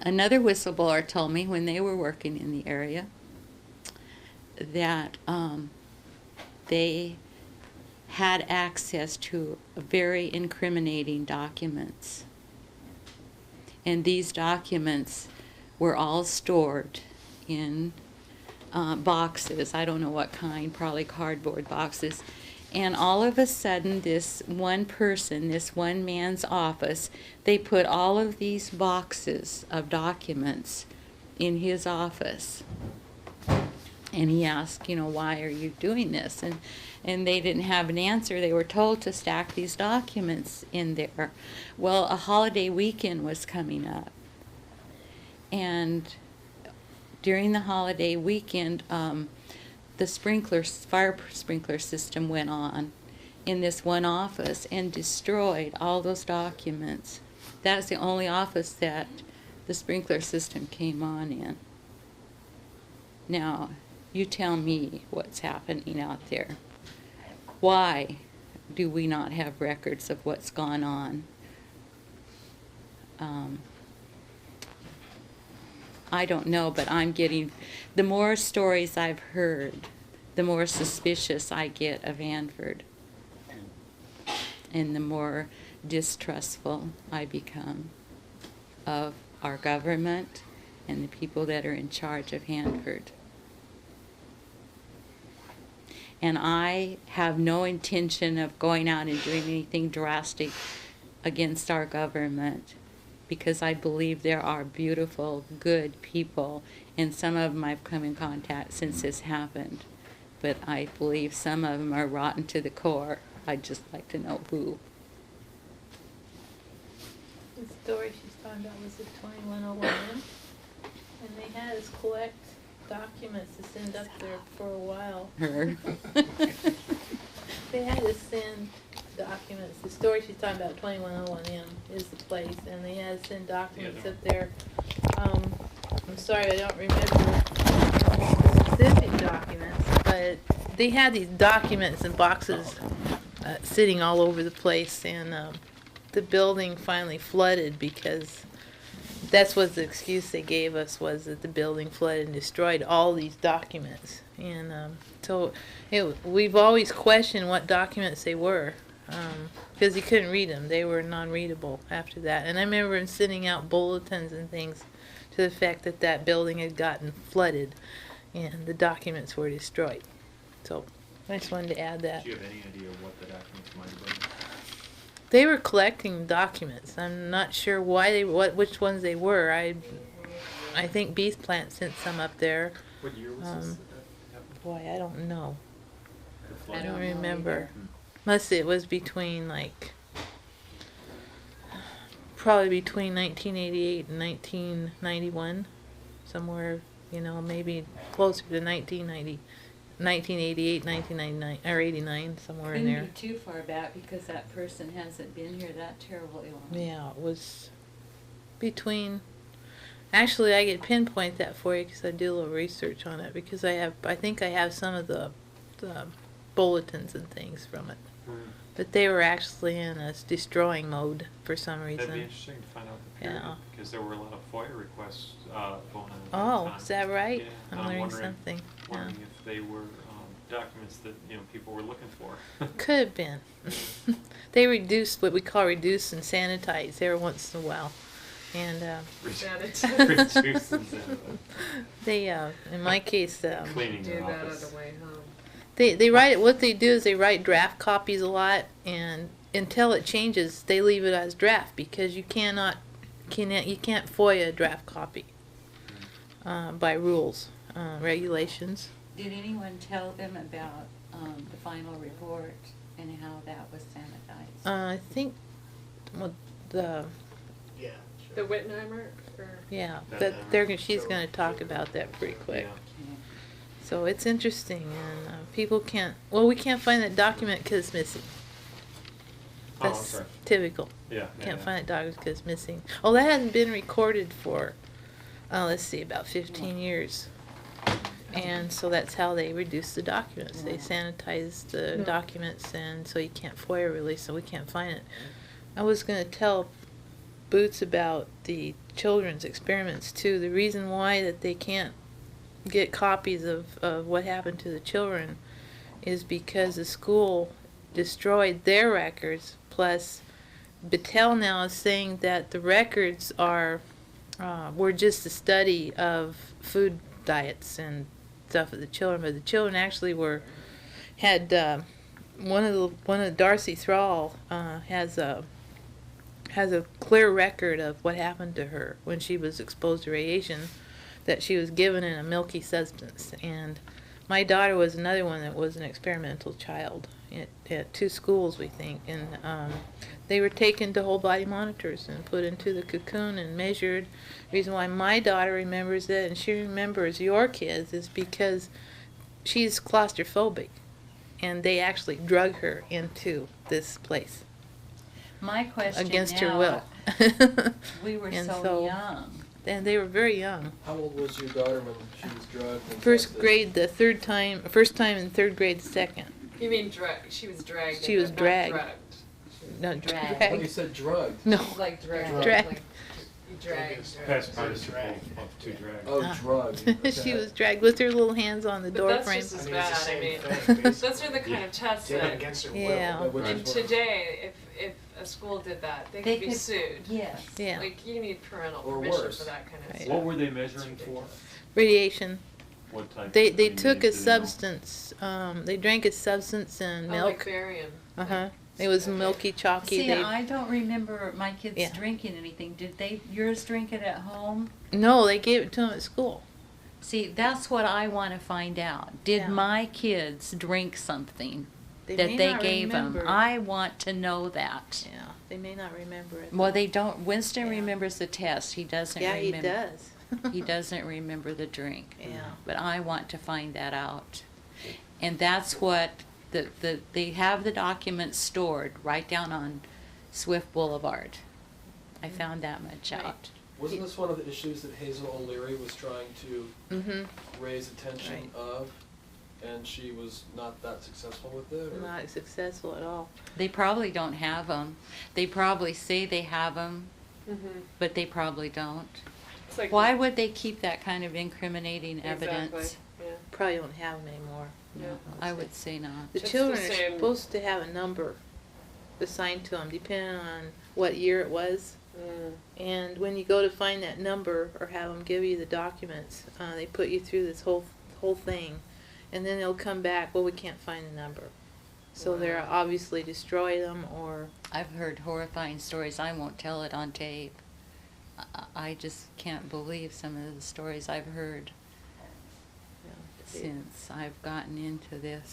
Another whistleblower told me when they were working in the area that they had access to very incriminating documents. And these documents were all stored in boxes. I don't know what kind, probably cardboard boxes. And all of a sudden, this one person, this one man's office, they put all of these boxes of documents in his office. And he asked, why are you doing this? And they didn't have an answer. They were told to stack these documents in there. Well, a holiday weekend was coming up. And during the holiday weekend, the fire sprinkler system went on in this one office and destroyed all those documents. That's the only office that the sprinkler system came on in. Now, you tell me what's happening out there. Why do we not have records of what's gone on? I don't know, but I'm getting, the more stories I've heard, the more suspicious I get of Hanford. And the more distrustful I become of our government and the people that are in charge of Hanford. And I have no intention of going out and doing anything drastic against our government, because I believe there are beautiful, good people, and some of them I've come in contact since this happened. But I believe some of them are rotten to the core. I'd just like to know who. The story she's talking about was the 2101 M, and they had us collect documents to send up there for a while. Her. They had us send documents. The story she's talking about, 2101 M, is the place, and they had us send documents up there. I'm sorry, I don't remember specific documents, but they had these documents in boxes sitting all over the place, and the building finally flooded because that's what the excuse they gave us, was that the building flooded and destroyed all these documents. And so we've always questioned what documents they were, because you couldn't read them. They were non-readable after that. And I remember them sending out bulletins and things to the fact that that building had gotten flooded and the documents were destroyed. So I just wanted to add that. Do you have any idea what the documents might have been? They were collecting documents. I'm not sure why which ones they were. I think Beast Plant sent some up there. What year was this? Boy, I don't know. I I don't don't know remember. Must it was between probably between 1988 and 1991, somewhere, maybe closer to 1988, 1999, or 89, somewhere in there. Couldn't be too far back because that person hasn't been here that terribly long. Yeah, it was between. Actually, I could pinpoint that for you because I do a little research on it, because I think I have some of the bulletins and things from it. But they were actually in a destroying mode for some reason. That'd be interesting to find out the period, because there were a lot of FOIA requests going on at that Oh, time. is that right? Yeah, I'm and learning wondering, something. Wondering if they were documents that people were looking for. Could have been. They reduced what we call reduce and sanitize every once in a while, and Reduce and sanitize. they in my case Cleaning Do your that on office. the way home. they write it. What they do is they write draft copies a lot, and until it changes, they leave it as draft, because you can't FOIA a draft copy by rules, regulations. Did anyone tell them about the final report and how that was sanitized? I think The Wittenheimer? Or? yeah, That- she's going to talk about that pretty quick. Yeah. So it's interesting, and we can't find that document because it's missing. Oh, I'm That's sorry. typical. Yeah. Can't find that document because it's missing. Oh, that hasn't been recorded for, let's see, about 15 years. And so that's how they reduce the documents. They sanitize the documents, and so you can't FOIA release, so we can't find it. I was going to tell Boots about the children's experiments too. The reason why that they can't get copies of what happened to the children is because the school destroyed their records, plus Battelle now is saying that the records were just a study of food diets and stuff of the children, but the children actually had one of Darcy Thrall has a clear record of what happened to her when she was exposed to radiation, that she was given in a milky substance. And my daughter was another one that was an experimental child at 2 schools, we think, and they were taken to whole body monitors and put into the cocoon and measured. The reason why my daughter remembers it and she remembers your kids is because she's claustrophobic, and they actually drug her into this place My question against now, her will. we were And so young. And they were very young. How old was your daughter when she was drugged? And First tested? grade, first time in 3rd grade, second. You mean she was dragged? She was not dragged. drugged. No, Dragged. Oh, you dragged. said drugged. No. Like dragged. Dragged. Like, you dragged. Past participle of to drag. Oh, drugged. She Okay. was dragged with her little hands on the But door that's frame. just as I mean, it's the bad. I same mean, thing, basically. those are the kind of tests Did it that. against her will. Yeah. Which And is what- today, if a school did that, they could be sued. Yes. Yeah. Like you need parental Or permission worse. for that kind of Right. stuff. What were they measuring for? Radiation. What type? They of radiation took a did they know? substance. They drank a substance in Oh, like milk. barium. Uh-huh. It was milky, chalky. See, I don't remember my kids Yeah. drinking anything. Did yours drink it at home? No, they gave it to them at school. See, that's what I want to find out. Did Yeah. my kids drink something They that may they not gave remember. them? I want to know that. Yeah, they may not remember it. Well, they don't. Winston Yeah. remembers the test. He doesn't Yeah, he remember. does. He doesn't remember the drink. Yeah. But I want to find that out. And that's what they have the documents stored right down on Swift Boulevard. I found that much Right. out. Wasn't this one of the issues that Hazel O'Leary was trying to Mm-hmm. raise attention Right. of, and she was not that successful with it? Or? Not successful at all. They probably don't have them. They probably say they have them, Mm-hmm. but they probably don't. It's like Why would they keep that kind of incriminating evidence? Exactly. Yeah. Probably don't have them anymore. Yeah. I would say not. The It's the children are same- supposed to have a number assigned to them, depending on what year it was. Mm. And when you go to find that number or have them give you the documents, they put you through this whole thing, and then they'll come back. Well, we can't find the number, so they're Wow. obviously destroy them or. I've heard horrifying stories. I won't tell it on tape. I just can't believe some of the stories I've heard You know, since I've gotten into this.